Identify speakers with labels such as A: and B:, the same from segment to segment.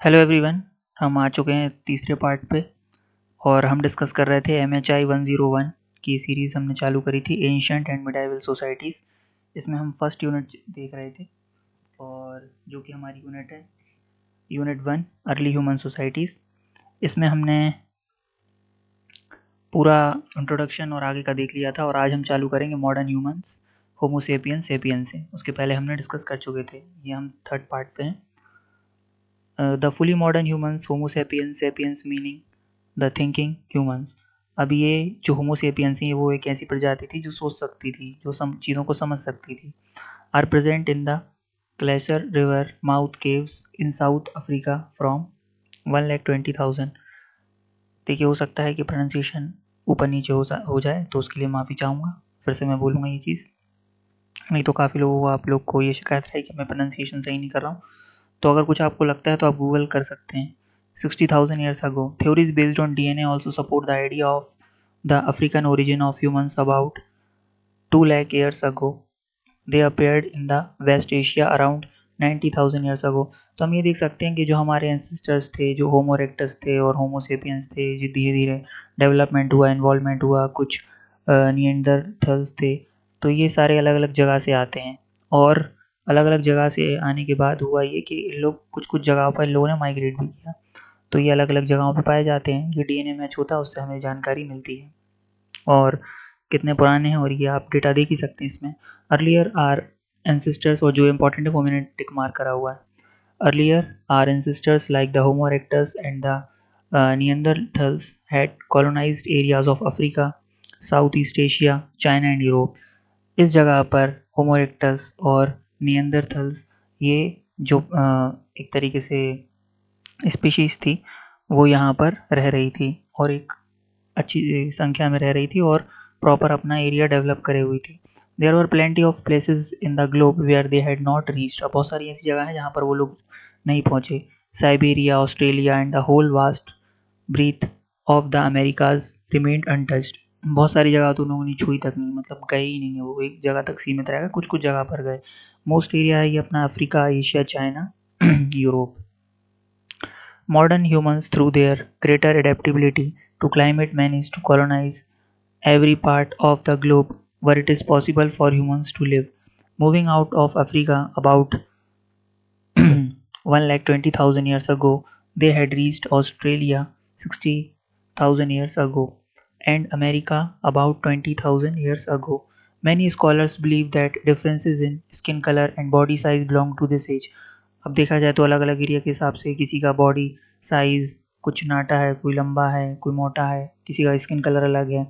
A: Hello everyone. हम आ चुके हैं तीसरे पार्ट पे और हम डिस्कस कर रहे थे MHI 101 की सीरीज़ हमने चालू करी थी एंशिएंट एंड मिडाइवल सोसाइटीज़। इसमें हम फर्स्ट यूनिट देख रहे थे और जो कि हमारी यूनिट है यूनिट 1 अर्ली ह्यूमन सोसाइटीज़। इसमें हमने पूरा इंट्रोडक्शन और आगे का देख लिया था और आज हम चालू करेंगे मॉडर्न ह्यूमंस होमो सेपियंस सेपियंस से। उसके पहले हमने डिस्कस कर चुके थे, ये हम थर्ड पार्ट पे हैं। The fully modern humans homo sapiens sapiens meaning the thinking humans. अब ये जो होमो सेपियंस है वो एक ऐसी प्रजाति थी जो सोच सकती थी, जो चीज़ों को समझ सकती थी। Are present in the Klasies river mouth caves in South Africa from 1,20,000। देखिए, हो सकता है कि प्रोनाउंसिएशन ऊपर नीचे हो जाए तो उसके लिए माफ़ी चाहूँगा। फिर से मैं बोलूँगा ये चीज़, नहीं तो काफ़ी लोगों को आप लोग को ये शिकायत है कि मैं प्रोनाउंसिएशन सही नहीं कर रहा हूँ। तो अगर कुछ आपको लगता है तो आप गूगल कर सकते हैं। 60,000 years ago, theories based on DNA also support the idea of the African origin of humans about 2 lakh years ago. They appeared in the West Asia around 90,000 years ago. तो हम ये देख सकते हैं कि जो हमारे एंसेस्टर्स थे, जो होमो इरेक्टस थे और होमो सेपियंस थे, जो धीरे धीरे डेवलपमेंट हुआ, इन्वॉल्वमेंट हुआ, कुछ निएंडरथल्स थे, तो ये सारे अलग अलग जगह से आते हैं। और अलग अलग जगह से आने के बाद हुआ ये कि इन लोग कुछ कुछ जगहों पर इन लोगों ने माइग्रेट भी किया, तो ये अलग अलग जगहों पर पाए जाते हैं। ये डीएनए मैच होता है, उससे हमें जानकारी मिलती है और कितने पुराने हैं, और ये आप डेटा देख ही सकते हैं इसमें। अर्लियर आर एंसेस्टर्स, और जो इम्पोर्टेंट है वो मैंने टिक मार्क करा हुआ है। Earlier our ancestors like the Homo erectus and the Neanderthals had colonised areas of Africa, South East Asia, China and Europe. इस जगह पर होमो इरेक्टस और निएंडरथल्स, ये जो एक तरीके से स्पीशीज़ थी, वो यहाँ पर रह रही थी और एक अच्छी संख्या में रह रही थी और प्रॉपर अपना एरिया डेवलप करे हुई थी। There were plenty of places in the globe where they had not reached. अब बहुत सारी ऐसी जगह हैं जहाँ पर वो लोग नहीं पहुँचे। Siberia, Australia and the whole vast breath of the Americas remained untouched. बहुत सारी जगह तो उन लोगों ने छुई तक नहीं, मतलब गए ही नहीं है, वो एक जगह तक सीमित रहेगा, कुछ कुछ जगह पर गए। मोस्ट एरिया है ये अपना Africa, Asia, China, Europe. Modern humans, through their greater adaptability to climate, manage to colonize every part of the globe where it is possible for humans to live. Moving out of Africa about 1,20,000 years ago, they had reached Australia 60,000 years ago and America about 20,000 years ago. Many scholars believe that differences in skin color and body size belong to this age. अब देखा जाए तो अलग अलग area के हिसाब से किसी का बॉडी साइज़ कुछ नाटा है, कोई लंबा है, कोई मोटा है, किसी का स्किन कलर अलग है,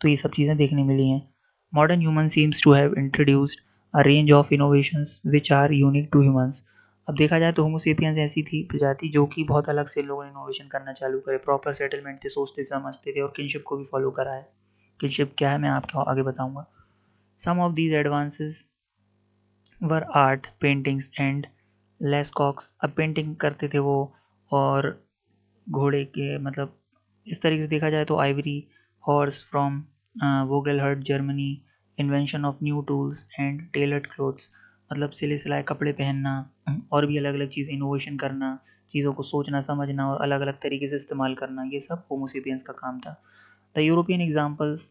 A: तो ये सब चीज़ें देखने मिली हैं। Modern human seems to have introduced a range of innovations which are unique to humans. अब देखा जाए तो होमो सेपियंस ऐसी थी प्रजाति जो कि बहुत अलग से लोगों ने इनोवेशन करना चालू करे। प्रॉपर सेटलमेंट थे, सोचते समझते थे और किनशिप को भी फॉलो करा है। किनशिप क्या है मैं आपको आगे बताऊंगा। Some of these advances were art, paintings and Lascaux. अब पेंटिंग करते थे वो, और घोड़े के, मतलब इस तरीके से देखा जाए तो ivory horse from Vogelherd Germany, invention of new tools and tailored clothes. मतलब सिले सिलाए कपड़े पहनना और भी अलग अलग चीज़ें इनोवेशन करना, चीज़ों को सोचना समझना और अलग अलग तरीके से इस्तेमाल करना, ये सब होमोसेपियंस का काम था। The European examples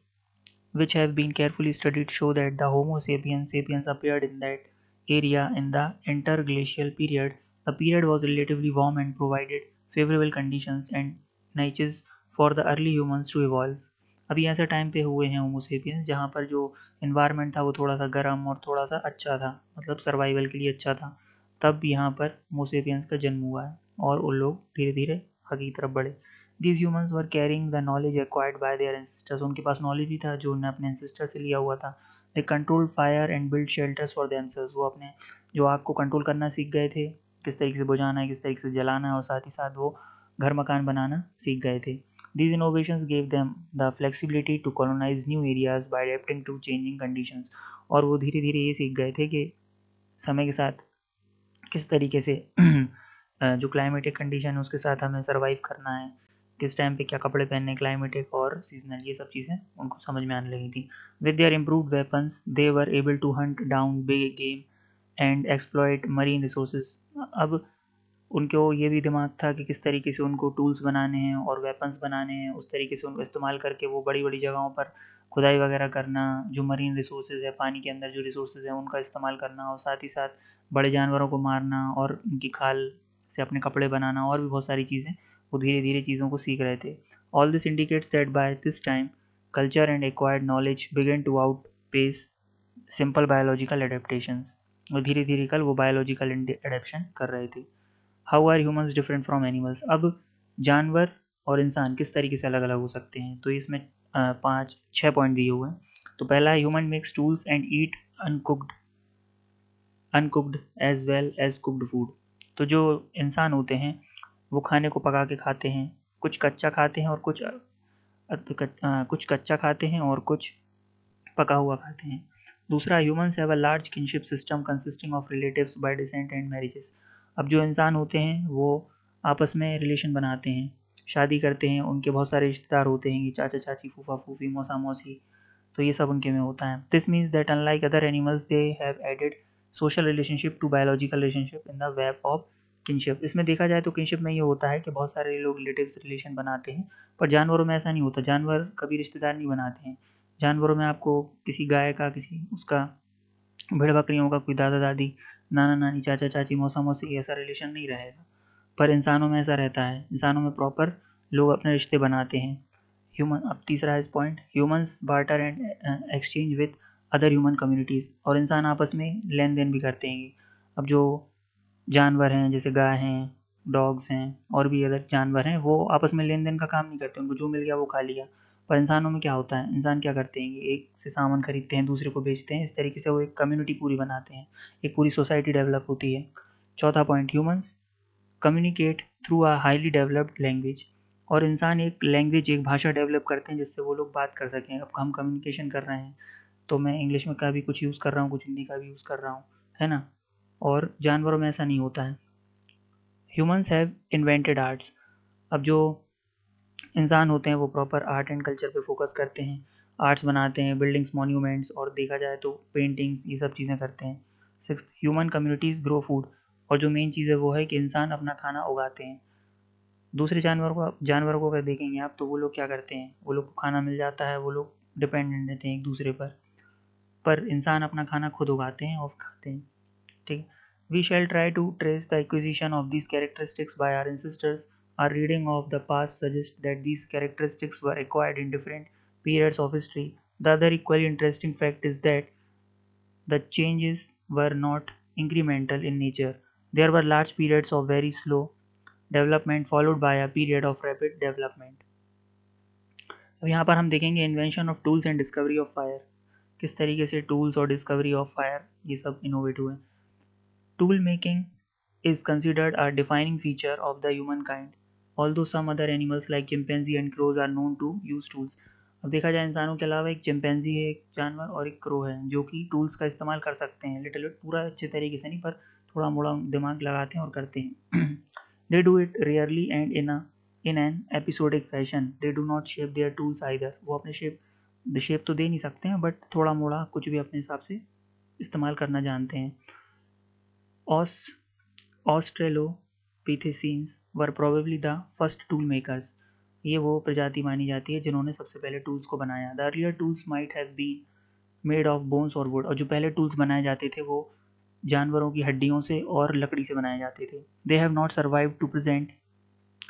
A: which have been carefully studied show that the Homo sapiens appeared in that area in the interglacial period. The period was relatively warm and provided favorable conditions and niches for the early humans to evolve. अभी ऐसे time पे हुए हैं होमो sapiens जहाँ पर जो environment था वो थोड़ा सा गर्म और थोड़ा सा अच्छा था, मतलब सर्वाइवल के लिए अच्छा था। तब यहाँ पर होमो सेपियंस का जन्म हुआ है और उन लोग धीरे धीरे आगे की तरफ बढ़े। These humans were carrying the knowledge acquired by their ancestors. उनके पास नॉलेज भी था जो उन्होंने अपने ancestor से लिया हुआ था. They controlled fire and built shelters for themselves. वो अपने जो आग को कंट्रोल करना सीख गए थे, किस तरीके से बुझाना है, किस तरीके से जलाना है, और साथ ही साथ वो घर मकान बनाना सीख गए थे. These innovations gave them the flexibility to colonize new areas by adapting to changing conditions. और वो धीरे धीरे ये सीख गए थे कि समय के साथ किस तरीके से जो क्लाइमेटिक कंडीशन है उसके साथ हमें सर्वाइव करना है, किस टाइम पे क्या कपड़े पहनने, क्लाइमेटिक और सीजनल, ये सब चीज़ें उनको समझ में आने लगी थी. With their improved weapons they were able to hunt down big game and exploit marine resources. अब उनको ये भी दिमाग था कि किस तरीके से उनको टूल्स बनाने हैं और वेपन्स बनाने हैं, उस तरीके से उनको इस्तेमाल करके वो बड़ी-बड़ी जगहों पर खुदाई वगैरह करना, जो मरीन रिसोर्सेज़ है, पानी के अंदर जो रिसोर्सेज़ हैं उनका इस्तेमाल करना और साथ ही साथ बड़े जानवरों को मारना और उनकी खाल से अपने कपड़े बनाना और भी बहुत सारी चीज़ें वो धीरे-धीरे चीज़ों को सीख रहे थे। All this indicates that by this time culture and acquired knowledge begin to outpace simple biological adaptations, और धीरे-धीरे कल वो बायोलॉजिकल एडेप्शन कर रहे थे। How are humans different from animals? अब जानवर और इंसान किस तरीके से अलग अलग हो सकते हैं, तो इसमें 5-6 पॉइंट दिए हुए हैं। तो पहला है human makes tools and eat uncooked as well as cooked food. तो जो इंसान होते हैं वो खाने को पका के खाते हैं, कुछ कच्चा खाते हैं और कुछ कच्चा खाते हैं और कुछ पका हुआ खाते हैं। दूसरा, humans have a large kinship system consisting of relatives bye decent and marriages. अब जो इंसान होते हैं वो आपस में रिलेशन बनाते हैं, शादी करते हैं, उनके बहुत सारे रिश्तेदार होते हैं, चाचा चाची, फूफा फूफी, मौसा मौसी, तो ये सब उनके में होता है। This means that unlike other animals they have added social relationship to biological relationship in the web of kinship. इसमें देखा जाए तो किनशिप में ये होता है कि बहुत सारे लोग रिलेटिव्स रिलेशन बनाते हैं, पर जानवरों में ऐसा नहीं होता। जानवर कभी रिश्तेदार नहीं बनाते हैं। जानवरों में आपको किसी गाय का, किसी उसका भेड़ बकरियों का कोई दादा दादी, नाना नानी, चाचा चाची, मौसा मौसी ऐसा रिलेशन नहीं रहेगा। पर इंसानों में ऐसा रहता है, इंसानों में प्रॉपर लोग अपने रिश्ते बनाते हैं। ह्यूमन, अब तीसरा है इस point, humans barter and exchange with other human communities, और इंसान आपस में लेन देन भी करते हैं। अब जो जानवर हैं जैसे गाय हैं, डॉग्स हैं और भी अदर जानवर हैं, वो आपस में लेन देन का काम नहीं करते, उनको जो मिल गया वो खा लिया। पर इंसानों में क्या होता है, इंसान क्या करते हैं, एक से सामान खरीदते हैं, दूसरे को बेचते हैं, इस तरीके से वो एक कम्युनिटी पूरी बनाते हैं, एक पूरी सोसाइटी डेवलप होती है। चौथा point, humans communicate through a highly developed language, और इंसान एक लैंग्वेज, एक भाषा डेवलप करते हैं जिससे वो लोग बात कर सकें। अब हम कम्युनिकेशन कर रहे हैं तो मैं इंग्लिश में का भी कुछ यूज़ कर रहा हूँ, कुछ हिंदी का भी यूज़ कर रहा हूँ, है ना। और जानवरों में ऐसा नहीं होता है। Humans have invented arts. अब जो इंसान होते हैं वो प्रॉपर आर्ट एंड कल्चर पे फोकस करते हैं, आर्ट्स बनाते हैं, बिल्डिंग्स, मॉन्यूमेंट्स, और देखा जाए तो पेंटिंग्स, ये सब चीज़ें करते हैं। Sixth, human communities grow food, और जो मेन चीज़ है वो है कि इंसान अपना खाना उगाते हैं। दूसरे जानवरों को अगर देखेंगे आप तो वो लोग क्या करते हैं, वो लोग को खाना मिल जाता है, वो लोग डिपेंडेंट रहते हैं एक दूसरे पर इंसान अपना खाना खुद उगाते हैं और खाते हैं। ठीक है। We shall try to trace the acquisition of these characteristics by our ancestors. Our reading of the past suggests that these characteristics were acquired in different periods of history. The other equally interesting fact is that the changes were not incremental in nature. There were large periods of very slow development followed by a period of rapid development. अब यहाँ पर हम देखेंगे invention of tools and discovery of fire, किस तरीके से tools और discovery of fire ये सब इनोवेट हुए। Tool making is considered a defining feature of the humankind, although some other animals like chimpanzee and crows are known to use tools. अब देखा जाए इंसानों के अलावा एक चिंपैंजी है, एक जानवर, और एक क्रो है जो कि टूल्स का इस्तेमाल कर सकते हैं, लिटिल बिट, पूरा अच्छे तरीके से नहीं पर थोड़ा मोड़ा दिमाग लगाते हैं और करते हैं। They do it rarely and in an episodic fashion, they do not shape there tools either. वो अपने शेप तो दे नहीं सकते हैं, बट थोड़ा मोड़ा कुछ भी अपने हिसाब से इस्तेमाल करना जानते हैं। Australopithecines were probably the first tool makers, ये वो प्रजाति मानी जाती है जिन्होंने सबसे पहले टूल्स को बनाया। The earlier tools might have been made of bones और वुड, और जो पहले टूल्स बनाए जाते थे वो जानवरों की हड्डियों से और लकड़ी से बनाए जाते थे। They have not survive to present.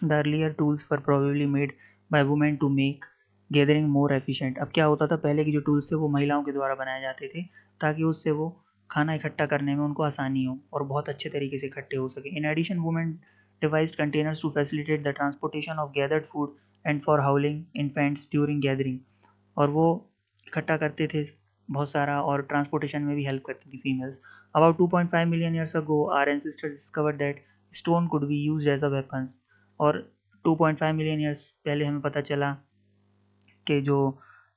A: The earlier tools were probably made by women to make gathering more efficient. अब क्या होता था, पहले के जो टूल्स थे वो महिलाओं के द्वारा बनाए जाते थे ताकि उससे वो खाना इकट्ठा करने में उनको आसानी हो और बहुत अच्छे तरीके से इकट्ठे हो सके। In addition women devised containers to facilitate the transportation of gathered food and for howling infants during gathering, और वो इकट्ठा करते थे बहुत सारा और ट्रांसपोर्टेशन में भी हेल्प करती थी females. About 2.5 million years ago our ancestors discovered that stone could be used as a weapon, और 2.5 मिलियन ईयर्स पहले हमें पता चला कि जो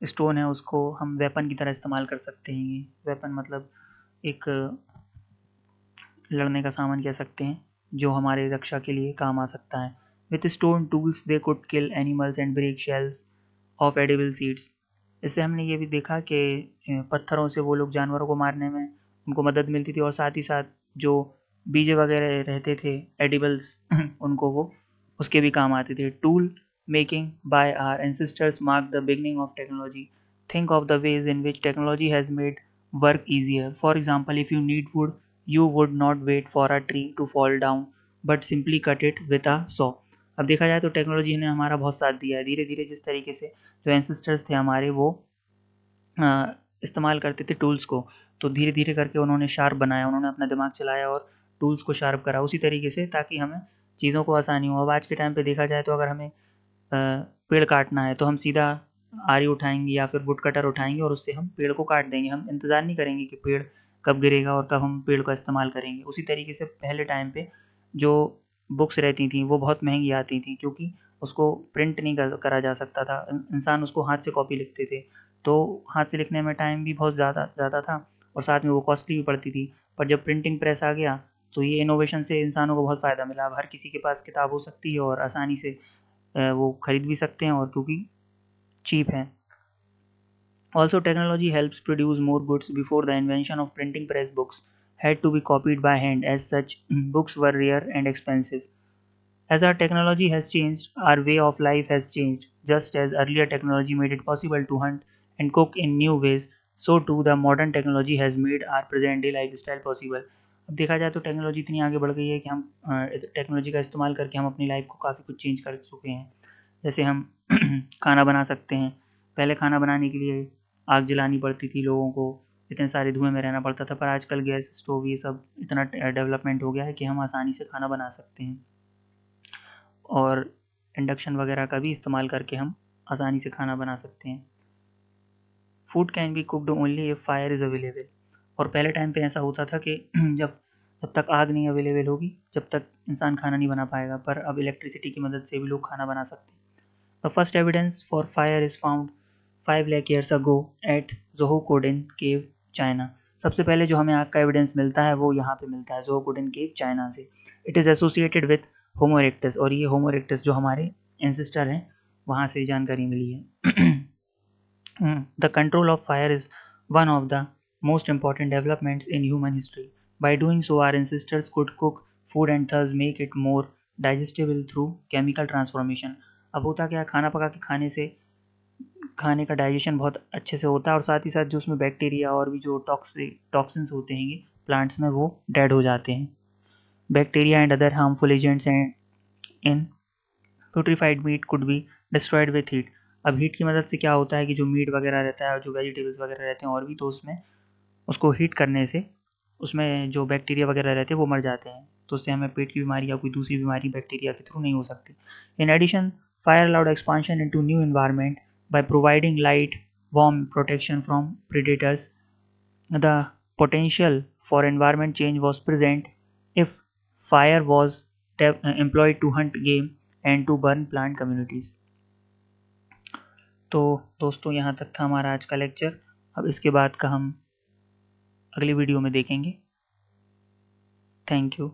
A: स्टोन है उसको हम वेपन की तरह इस्तेमाल कर सकते हैं। वेपन मतलब एक लड़ने का सामान कह सकते हैं जो हमारे रक्षा के लिए काम आ सकता है। With stone tools they could kill animals and break shells of edible seeds. इससे हमने ये भी देखा कि पत्थरों से वो लोग जानवरों को मारने में उनको मदद मिलती थी, और साथ ही साथ जो बीज वगैरह रहते थे एडिबल्स उनको वो उसके भी काम आते थे। Tool making by our ancestors mark the beginning of technology. Think of the ways in which technology has made work easier. For example, if you need wood you would not wait for a tree to fall down but simply cut it with a saw. अब देखा जाए तो technology ने हमारा बहुत साथ दिया है। धीरे धीरे जिस तरीके से जो एंसेस्टर्स थे हमारे वो इस्तेमाल करते थे टूल्स को, तो धीरे धीरे करके उन्होंने शार्प बनाया, उन्होंने अपना दिमाग चलाया और टूल्स को शार्प करा उसी तरीके से, ताकि हमें चीज़ों को आसानी हो। अब आज के टाइम पे देखा जाए तो अगर हमें पेड़ काटना है तो हम सीधा आरी उठाएंगे या फिर वुड कटर उठाएंगे और उससे हम पेड़ को काट देंगे। हम इंतज़ार नहीं करेंगे कि पेड़ कब गिरेगा और कब हम पेड़ का इस्तेमाल करेंगे। उसी तरीके से पहले टाइम पे जो बुक्स रहती थी वो बहुत महंगी आती थी, क्योंकि उसको प्रिंट नहीं करा जा सकता था। इंसान उसको हाथ से कॉपी लिखते थे, तो हाथ से लिखने में टाइम भी बहुत ज़्यादा ज़्यादा था और साथ में वो कॉस्टली भी पड़ती थी। पर जब प्रिंटिंग प्रेस आ गया तो ये इनोवेशन से इंसानों को बहुत फ़ायदा मिला। अब हर किसी के पास किताब हो सकती है और आसानी से वो खरीद भी सकते हैं, और क्योंकि चीप है। Also, technology helps produce more goods. Before the invention of printing press, books had to be copied by hand. As such, books were rare and expensive. As our technology has changed, our way of life has changed. Just as earlier technology made it possible to hunt and cook in new ways, so too the modern technology has made our present day lifestyle possible. अब देखा जाए तो technology इतनी आगे बढ़ गई है कि हम टेक्नोलॉजी का इस्तेमाल करके हम अपनी लाइफ को काफ़ी कुछ चेंज कर चुके हैं। जैसे हम खाना बना सकते हैं। पहले खाना बनाने के लिए आग जलानी पड़ती थी लोगों को, इतने सारे धुएं में रहना पड़ता था, पर आजकल गैस स्टोव ये सब इतना डेवलपमेंट हो गया है कि हम आसानी से खाना बना सकते हैं और इंडक्शन वगैरह का भी इस्तेमाल करके हम आसानी से खाना बना सकते हैं। Food can be cooked only if fire is available. और पहले टाइम पे ऐसा होता था कि जब जब तक आग नहीं अवेलेबल होगी जब तक इंसान खाना नहीं बना पाएगा, पर अब इलेक्ट्रिसिटी की मदद से भी लोग खाना बना सकते हैं। The first evidence for fire is found 5 lakh years ago at Zhoukoudian cave, China. सबसे पहले जो हमें आग का एविडेंस मिलता है वो यहाँ पे मिलता है, जोहोकोडन केव, चाइना से। It is associated with homo erectus, और ये होमो इरेक्टस जो हमारे एंसेस्टर हैं वहाँ से जानकारी मिली है। The control of fire is one of the most important developments in human history. By doing so, our ancestors could cook food and thus make it more digestible through chemical transformation. अब होता क्या, खाना पका के खाने से खाने का डाइजेशन बहुत अच्छे से होता है और साथ ही साथ जो उसमें बैक्टीरिया और भी जो टॉक्सिन्स होते हैं प्लांट्स में वो डेड हो जाते हैं। Bacteria and other harmful agents in putrefied meat could be destroyed with heat. अब हीट की मदद से क्या होता है कि जो मीट वगैरह रहता है और जो वेजिटेबल्स वगैरह रहते हैं और भी, तो उसमें उसको हीट करने से उसमें जो बैक्टीरिया वगैरह रहते हैं वो मर जाते हैं, तो उससे हमें पेट की बीमारी या कोई दूसरी बीमारी बैक्टीरिया के थ्रू नहीं हो सकती। In addition, fire allowed expansion into new environment by providing light, warm, protection from predators. The potential for environment change was present if fire was employed to hunt game and to burn plant communities। तो दोस्तों यहाँ तक था हमारा आज का lecture. अब इसके बाद का हम अगली वीडियो में देखेंगे। Thank you.